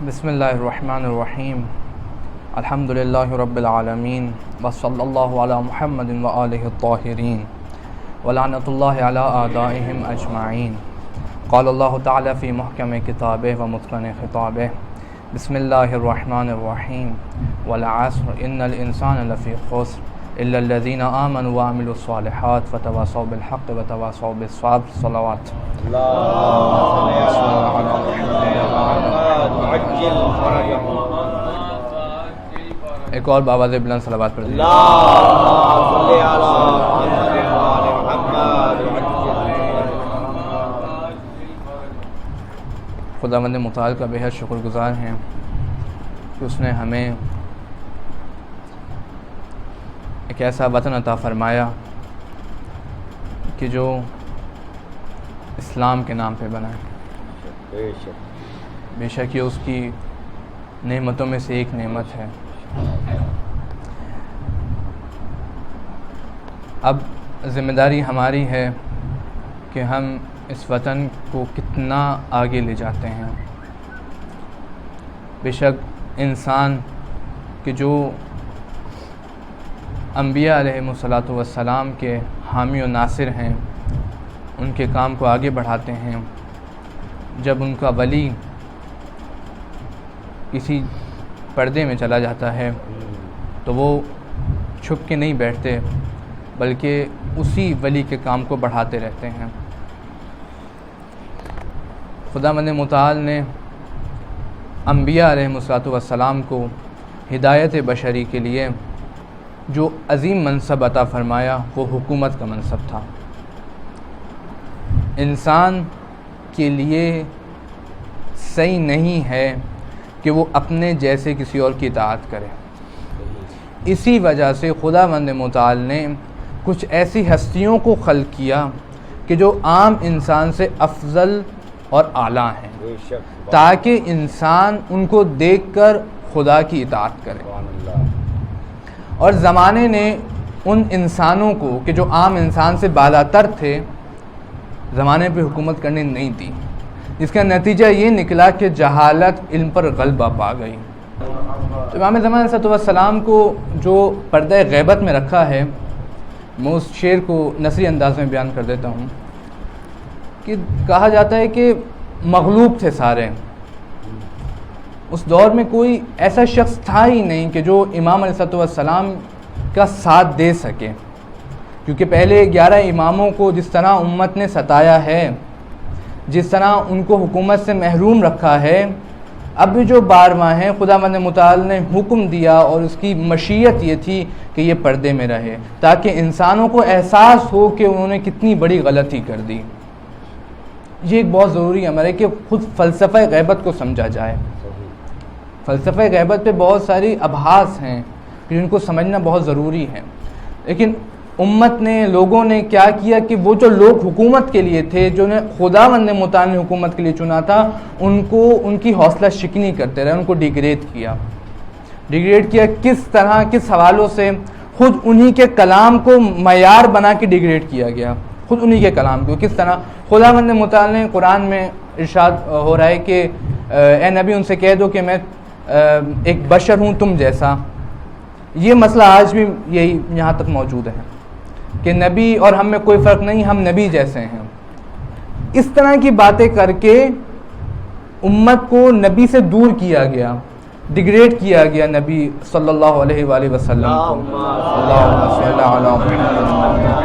بسم اللہ الرحمن الرحیم الحمد للہ رب العالمین وصلی اللہ علی محمد وآلہ الطاہرین ولعنۃ اللہ علی اعدائہم اجمعین قال اللہ تعالی فی محکم کتابہ ومتقن خطابہ بسم اللہ الرحمن الرحیم والعصر ان الانسان لفی خسر الا الذین آمنوا وعملوا الصالحات وتواصوا بالحق وتواصوا بالصبر صلوات ایک اور بآواز بلند صلوات پڑھ دیں. خداوند متعال کا بے حد شکر گزار ہیں کہ اس نے ہمیں ایک ایسا وطن عطا فرمایا کہ جو اسلام کے نام پہ بنا ہے. بے شک یہ اس کی نعمتوں میں سے ایک نعمت ہے. اب ذمہ داری ہماری ہے کہ ہم اس وطن کو کتنا آگے لے جاتے ہیں. بے شک انسان کے جو انبیاء علیہم الصلاۃ والسلام کے حامی و ناصر ہیں ان کے کام کو آگے بڑھاتے ہیں. جب ان کا ولی کسی پردے میں چلا جاتا ہے تو وہ چھپ کے نہیں بیٹھتے بلکہ اسی ولی کے کام کو بڑھاتے رہتے ہیں. خداوند متعال نے انبیاء علیہم الصلاۃ والسلام کو ہدایت بشری کے لیے جو عظیم منصب عطا فرمایا وہ حکومت کا منصب تھا. انسان کے لیے صحیح نہیں ہے کہ وہ اپنے جیسے کسی اور کی اطاعت کرے. اسی وجہ سے خداوند متعال نے کچھ ایسی ہستیوں کو خلق کیا کہ جو عام انسان سے افضل اور اعلیٰ ہیں تاکہ انسان ان کو دیکھ کر خدا کی اطاعت کرے. اور زمانے نے ان انسانوں کو کہ جو عام انسان سے بالاتر تھے زمانے پہ حکومت کرنے نہیں دی، جس کا نتیجہ یہ نکلا کہ جہالت علم پر غلبہ پا گئی. تو امام زمان علیہ السلام کو جو پردہ غیبت میں رکھا ہے، میں اس شعر کو نثری انداز میں بیان کر دیتا ہوں کہ کہا جاتا ہے کہ مغلوب تھے سارے. اس دور میں کوئی ایسا شخص تھا ہی نہیں کہ جو امام علیہ السلام کا ساتھ دے سکے، کیونکہ پہلے 11 اماموں کو جس طرح امت نے ستایا ہے، جس طرح ان کو حکومت سے محروم رکھا ہے، اب بھی جو 12واں ہیں خداوند متعال نے حکم دیا اور اس کی مشیت یہ تھی کہ یہ پردے میں رہے تاکہ انسانوں کو احساس ہو کہ انہوں نے کتنی بڑی غلطی کر دی. یہ ایک بہت ضروری عمل ہے کہ خود فلسفہ غیبت کو سمجھا جائے. فلسفہ غیبت پہ بہت ساری ابحاث ہیں جن کو سمجھنا بہت ضروری ہے. لیکن امت نے، لوگوں نے کیا کیا کہ وہ جو لوگ حکومت کے لیے تھے، جو نے خداوند متعال نے حکومت کے لیے چنا تھا، ان کو ان کی حوصلہ شکنی کرتے رہے، ان کو ڈیگریڈ کیا. کس طرح، کس حوالوں سے؟ خود انہی کے کلام کو معیار بنا کے ڈیگریڈ کیا گیا. خود انہی کے کلام کو کس طرح خداوند متعال نے قرآن میں ارشاد ہو رہا ہے کہ اے نبی ان سے کہہ دو کہ میں ایک بشر ہوں تم جیسا. یہ مسئلہ آج بھی یہی یہاں تک موجود ہے کہ نبی اور ہم میں کوئی فرق نہیں، ہم نبی جیسے ہیں. اس طرح کی باتیں کر کے امت کو نبی سے دور کیا گیا، ڈیگریڈ کیا گیا نبی صلی اللہ علیہ وآلہ وسلم کو. اللہم صلی علی محمد.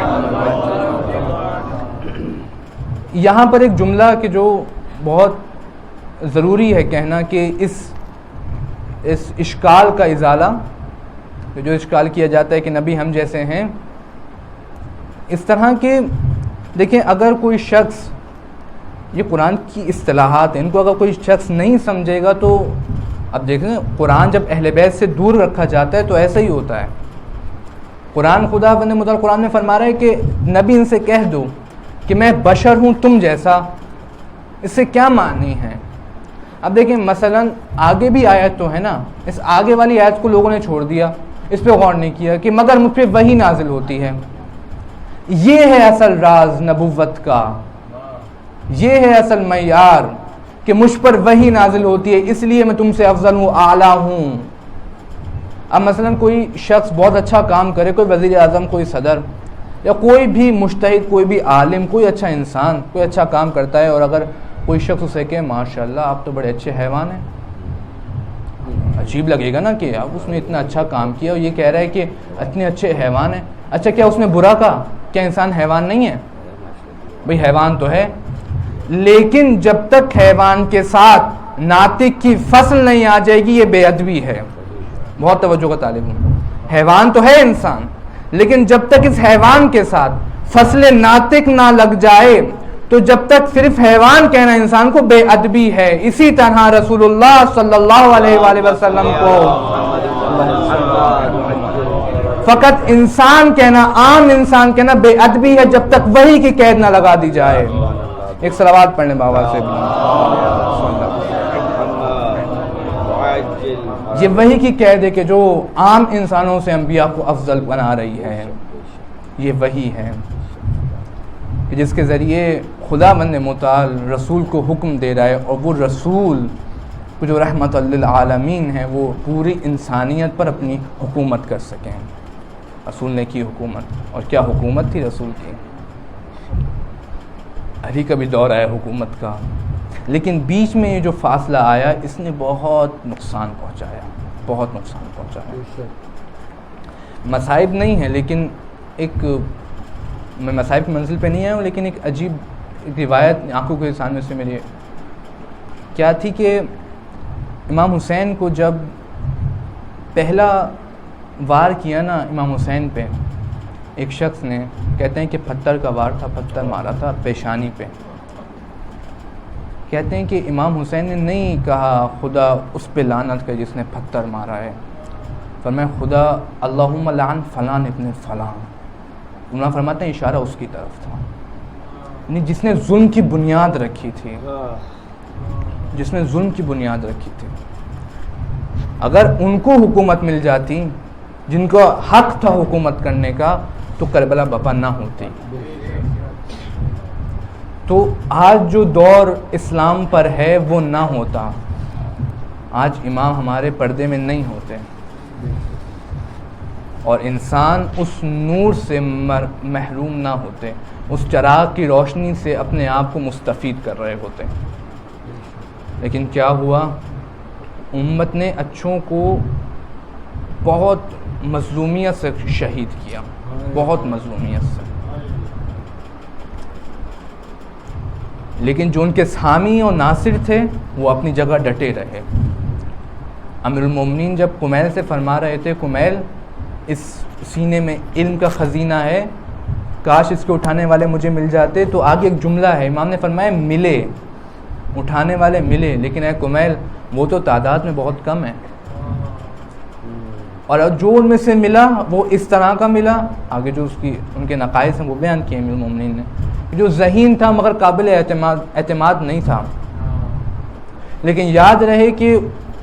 یہاں پر ایک جملہ کہ جو بہت ضروری ہے کہنا کہ اس اشکال کا ازالہ، جو اشکال کیا جاتا ہے کہ نبی ہم جیسے ہیں، اس طرح کے دیکھیں اگر کوئی شخص، یہ قرآن کی اصطلاحات ہیں، ان کو اگر کوئی شخص نہیں سمجھے گا تو اب دیکھیں قرآن جب اہل بیت سے دور رکھا جاتا ہے تو ایسا ہی ہوتا ہے. خداوند متعال قرآن میں فرما رہا ہے کہ نبی ان سے کہہ دو کہ میں بشر ہوں تم جیسا. اس سے کیا معنی ہے؟ اب دیکھیں مثلا آگے بھی آیت تو ہے نا، اس آگے والی آیت کو لوگوں نے چھوڑ دیا، اس پہ غور نہیں کیا کہ مگر مجھ پہ وحی نازل ہوتی ہے. یہ ہے اصل راز نبوت کا، یہ ہے اصل معیار کہ مجھ پر وحی نازل ہوتی ہے اس لیے میں تم سے افضل ہوں، اعلیٰ ہوں۔ اب مثلا کوئی شخص بہت اچھا کام کرے، کوئی وزیر اعظم، کوئی صدر، یا کوئی بھی مجتہد، کوئی بھی عالم، کوئی اچھا انسان کوئی اچھا کام کرتا ہے، اور اگر کوئی شخص اسے کہ ماشاءاللہ آپ تو بڑے اچھے حیوان ہیں، عجیب لگے گا نا کہ اب اس نے اتنا اچھا کام کیا اور یہ کہہ رہا ہے کہ اتنے اچھے حیوان ہیں۔ اچھا کیا اس نے برا کہا؟ کیا انسان حیوان نہیں ہے؟ بھئی حیوان تو ہے، لیکن جب تک حیوان کے ساتھ ناطق کی فصل نہیں آ جائے گی یہ بے ادبی ہے۔ بہت توجہ کا طالب ہوں۔ حیوان تو ہے انسان، لیکن جب تک اس حیوان کے ساتھ فصل ناطق نہ لگ جائے تو جب تک صرف حیوان کہنا انسان کو بے ادبی ہے۔ اسی طرح رسول اللہ صلی اللہ علیہ وآلہ وسلم کو فقط انسان کہنا، عام انسان کہنا بے ادبی ہے جب تک وحی کی قید نہ لگا دی جائے۔ ایک صلوات پڑھنے بابا سے، یہ وحی کی قید ہے کہ جو عام انسانوں سے انبیاء کو افضل بنا رہی ہے، یہ وحی ہے کہ جس کے ذریعے خدا بند متعال رسول کو حکم دے رہا ہے، اور وہ رسول کو جو رحمت للعالمین ہے وہ پوری انسانیت پر اپنی حکومت کر سکیں۔ رسول نے کی حکومت، اور کیا حکومت تھی رسول کی۔ علی کا بھی دور آیا حکومت کا، لیکن بیچ میں یہ جو فاصلہ آیا اس نے بہت نقصان پہنچایا، بہت نقصان پہنچایا۔ مصائب نہیں ہے، لیکن ایک، میں مصائب کی منزل پہ نہیں آیا ہوں، لیکن ایک عجیب روایت آنکھوں کے سامنے سے میرے کیا تھی کہ امام حسین کو جب پہلا وار کیا نا امام حسین پہ، ایک شخص نے، کہتے ہیں کہ پتھر کا وار تھا، پتھر مارا تھا پیشانی پہ۔ کہتے ہیں کہ امام حسین نے نہیں کہا خدا اس پہ لعنت کر جس نے پتھر مارا ہے، فرمایا خدا اللہم لعن فلان ابن فلان۔ انہوں نے فرماتے ہیں اشارہ اس کی طرف تھا، یعنی جس نے ظلم کی بنیاد رکھی تھی، جس نے ظلم کی بنیاد رکھی تھی۔ اگر ان کو حکومت مل جاتی جن کو حق تھا حکومت کرنے کا تو کربلا بپا نہ ہوتی۔ تو آج جو دور اسلام پر ہے وہ نہ ہوتا، آج امام ہمارے پردے میں نہیں ہوتے، اور انسان اس نور سے محروم نہ ہوتے، اس چراغ کی روشنی سے اپنے آپ کو مستفید کر رہے ہوتے۔ لیکن کیا ہوا، امت نے اچھوں کو بہت مظلومیت سے شہید کیا، بہت مظلومیت سے۔ لیکن جو ان کے حامی اور ناصر تھے وہ اپنی جگہ ڈٹے رہے۔ امیر المومنین جب کمیل سے فرما رہے تھے کمیل اس سینے میں علم کا خزینہ ہے، کاش اس کے اٹھانے والے مجھے مل جاتے، تو آگے ایک جملہ ہے، امام نے فرمایا ملے، اٹھانے والے ملے، لیکن اے کمیل وہ تو تعداد میں بہت کم ہے، اور جو ان میں سے ملا وہ اس طرح کا ملا، آگے جو اس کی ان کے نقائص ہیں وہ بیان کیے امیر المومنین نے، جو ذہین تھا مگر قابل اعتماد نہیں تھا۔ لیکن یاد رہے کہ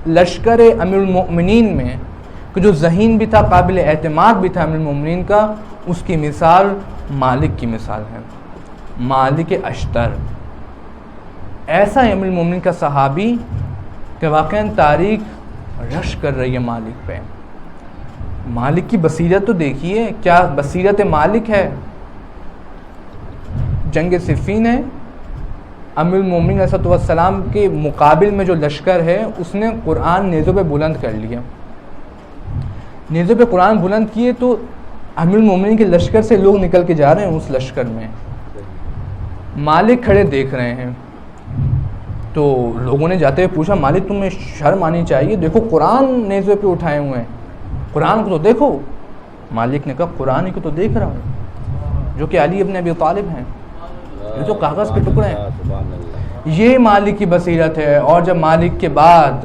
لشکر امیر المومنین میں کہ جو ذہین بھی تھا، قابل اعتماد بھی تھا امیر المومنین کا، اس کی مثال مالک کی مثال ہے، مالک اشتر۔ ایسا ہے امیر المومنین کا صحابی کہ واقعاً تاریخ رش کر رہی ہے مالک پہ۔ مالک کی بصیرت تو دیکھیے، کیا بصیرت مالک ہے۔ جنگ صفین ہے، امیر المومنین علیہ السلام کے مقابل میں جو لشکر ہے اس نے قرآن نیزوں پہ بلند کر لیا، نیزوں پہ قرآن بلند کیے، تو امیر المومنین کے لشکر سے لوگ نکل کے جا رہے ہیں، اس لشکر میں مالک کھڑے دیکھ رہے ہیں۔ تو لوگوں نے جاتے ہوئے پوچھا مالک تمہیں شرم آنی چاہیے، دیکھو قرآن نیزوں پہ اٹھائے ہوئے ہیں، قرآن کو تو دیکھو۔ مالک نے کہا قرآن کو تو دیکھ رہا ہوں، جو کہ علی ابن ابی طالب ہیں، یہ تو کاغذ کے ٹکڑے ہیں۔ یہ مالک کی بصیرت ہے۔ اور جب مالک کے بعد،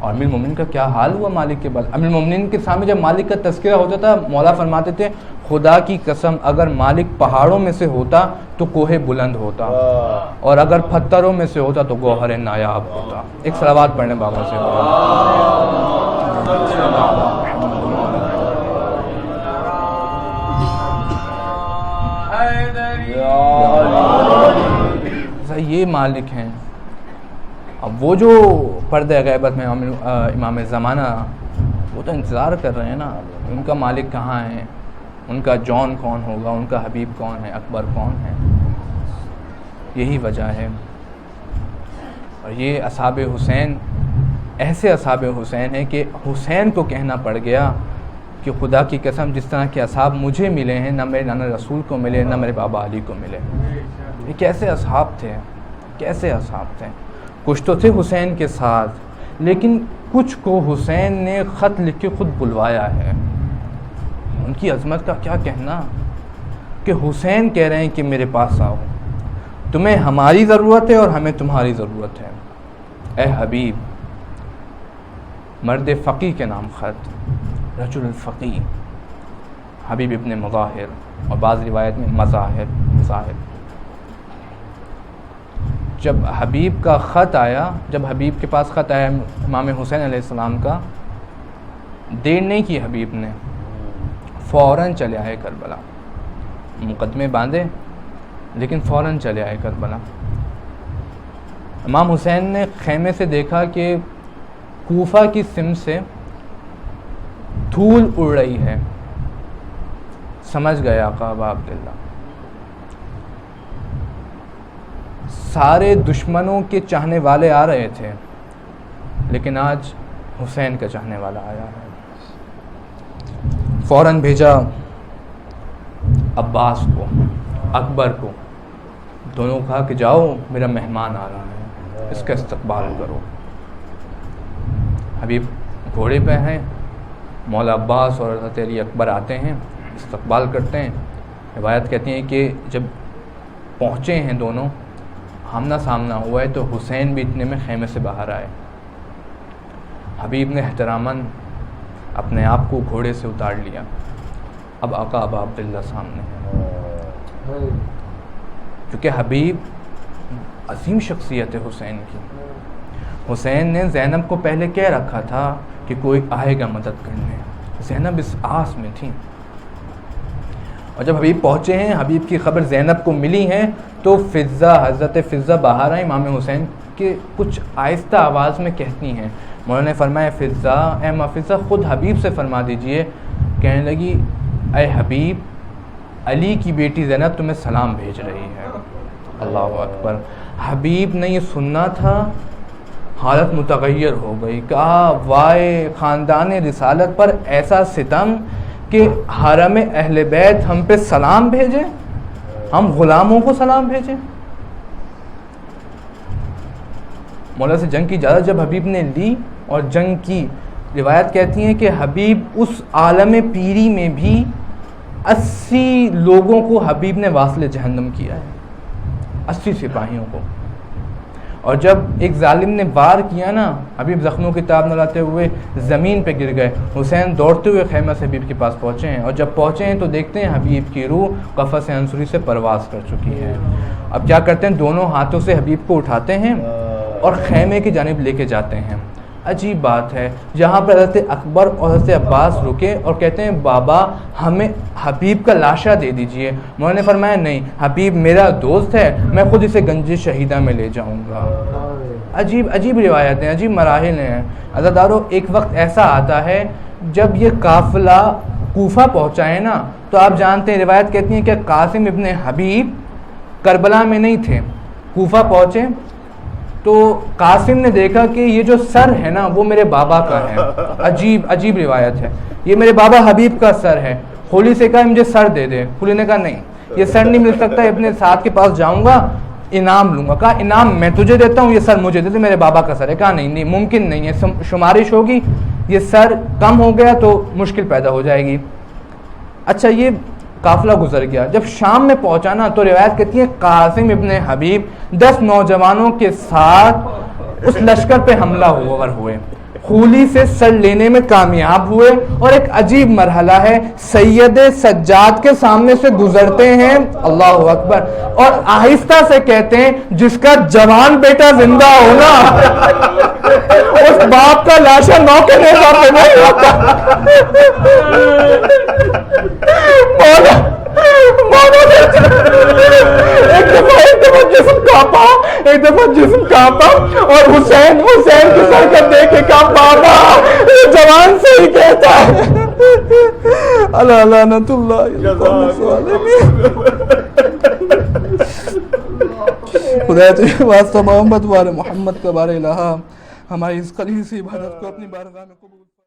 اور امیر المومنین کا کیا حال ہوا مالک کے بعد، امیر المومنین کے سامنے جب مالک کا تذکرہ ہوتا تھا مولا فرماتے تھے خدا کی قسم اگر مالک پہاڑوں میں سے ہوتا تو کوہ بلند ہوتا، اور اگر پتھروں میں سے ہوتا تو گوہر نایاب ہوتا۔ ایک صلوات پڑھنے بابا سے۔ یہ مالک ہیں، اب وہ جو پردہ غیبت میں امام زمانہ وہ تو انتظار کر رہے ہیں نا، ان کا مالک کہاں ہے، ان کا جون کون ہوگا، ان کا حبیب کون ہے، اکبر کون ہے. یہی وجہ ہے. اور یہ اصحاب حسین ایسے اصحاب حسین ہیں کہ حسین کو کہنا پڑ گیا کہ خدا کی قسم جس طرح کے اصحاب مجھے ملے ہیں نہ میرے نانا رسول کو ملے نہ میرے بابا علی کو ملے. یہ کیسے اصحاب تھے، کیسے اصحاب تھے. کچھ تو تھے حسین کے ساتھ، لیکن کچھ کو حسین نے خط لکھ کے خود بلوایا ہے. ان کی عظمت کا کیا کہنا کہ حسین کہہ رہے ہیں کہ میرے پاس آؤ، تمہیں ہماری ضرورت ہے اور ہمیں تمہاری ضرورت ہے. اے حبیب، مرد فقی کے نام خط، رجل الفقی حبیب ابن مظاہر، اور بعض روایت میں مظاہر. جب حبیب کا خط آیا، جب حبیب کے پاس خط آیا امام حسین علیہ السلام کا، دیر نہیں کی حبیب نے، فوراً چلے آئے کربلا. مقدمے باندھے لیکن فوراً چلے آئے کربلا. امام حسین نے خیمے سے دیکھا کہ کوفہ کی سمت سے دھول اڑ رہی ہے. سمجھ گئے آقا ابا عبداللہ، سارے دشمنوں کے چاہنے والے آ رہے تھے لیکن آج حسین کا چاہنے والا آیا ہے. فوراً بھیجا عباس کو، اکبر کو، دونوں کہا کہ جاؤ میرا مہمان آ رہا ہے، اس کا استقبال کرو. حبیب گھوڑے پہ ہیں، مولا عباس اور حضرت علی اکبر آتے ہیں، استقبال کرتے ہیں. روایت کہتی ہیں کہ جب پہنچے ہیں دونوں، آمنا سامنا ہوا ہے، تو حسین بھی اتنے میں خیمے سے باہر آئے. حبیب نے احتراماً اپنے آپ کو گھوڑے سے اتار لیا. اب آقا ابا عبداللہ سامنے ہیں، کیونکہ حبیب عظیم شخصیت ہے حسین کی. حسین نے زینب کو پہلے کہہ رکھا تھا کہ کوئی آئے گا مدد کرنے. زینب اس آس میں تھی، اور جب حبیب پہنچے ہیں، حبیب کی خبر زینب کو ملی ہے، تو حضرت فضہ باہر آئیں امام حسین کے کچھ آہستہ آواز میں کہتی ہیں. مولانا نے فرمایا فضہ، اے ماں فضہ خود حبیب سے فرما دیجئے. کہنے لگی اے حبیب، علی کی بیٹی زینب تمہیں سلام بھیج رہی ہے. اللہ اکبر. حبیب نے یہ سننا تھا، حالت متغیر ہو گئی. کہا وائے خاندان رسالت پر ایسا ستم کہ حرم اہل بیت ہم پہ سلام بھیجیں، ہم غلاموں کو سلام بھیجیں. مولا سے جنگ کی اجازت جب حبیب نے لی اور جنگ کی، روایت کہتی ہیں کہ حبیب اس عالم پیری میں بھی 80 لوگوں کو حبیب نے واصل جہنم کیا ہے، 80 سپاہیوں کو. اور جب ایک ظالم نے وار کیا نا، حبیب زخموں کی تاب نہ لاتے ہوئے زمین پہ گر گئے. حسین دوڑتے ہوئے خیمہ سے حبیب کے پاس پہنچے ہیں، اور جب پہنچے ہیں تو دیکھتے ہیں حبیب کی روح قفس انصری سے پرواز کر چکی ہے. اب کیا کرتے ہیں، دونوں ہاتھوں سے حبیب کو اٹھاتے ہیں اور خیمے کی جانب لے کے جاتے ہیں. عجیب بات ہے، جہاں پر حضرت اکبر اور حضرت عباس رکے اور کہتے ہیں بابا ہمیں حبیب کا لاشا دے دیجئے. مولانا نے فرمایا نہیں، حبیب میرا دوست ہے، میں خود اسے گنج شہیدہ میں لے جاؤں گا. عجیب عجیب روایتیں، عجیب مراحل ہیں. عزادارو، ایک وقت ایسا آتا ہے جب یہ قافلہ کوفہ پہنچا ہے نا، تو آپ جانتے ہیں روایت کہتی ہیں کہ قاسم ابن حبیب کربلا میں نہیں تھے، کوفہ پہنچے تو قاسم نے دیکھا کہ یہ جو سر ہے نا وہ میرے بابا کا ہے. عجیب روایت ہے، یہ میرے بابا حبیب کا سر ہے. خولی سے کہا مجھے سر دے دے. خولی نے کہا نہیں، یہ سر نہیں مل سکتا، اپنے ساتھ کے پاس جاؤں گا، انعام لوں گا. کہا انعام میں تجھے دیتا ہوں، یہ سر مجھے دے دے، میرے بابا کا سر ہے. کہا نہیں ممکن نہیں ہے، شمارش ہوگی، یہ سر کم ہو گیا تو مشکل پیدا ہو جائے گی. اچھا، یہ قافلہ گزر گیا. جب شام میں پہنچا نا تو روایت کہتی ہے قاسم ابن حبیب 10 نوجوانوں کے ساتھ اس لشکر پہ حملہ ہوئے، خولی سے سر لینے میں کامیاب ہوئے. اور ایک عجیب مرحلہ ہے، سید سجاد کے سامنے سے گزرتے ہیں، اللہ اکبر، اور آہستہ سے کہتے ہیں جس کا جوان بیٹا زندہ ہونا اس باپ کا لاشا نو کے نیزہ پہ نہیں ہوتا. ایک دفعہ جسم کانپا، ایک دفعہ جسم کانپا اور حسین کے سر کا دیکھ کے کہا بابا یہ جوان سے ہی کہتا ہے اللہ لعنت اللہ خدا تجھے واسطہ محمد وال محمد کا بار الہا ہماری اس خلیصی عبادت کو اپنی بارگاہ میں قبول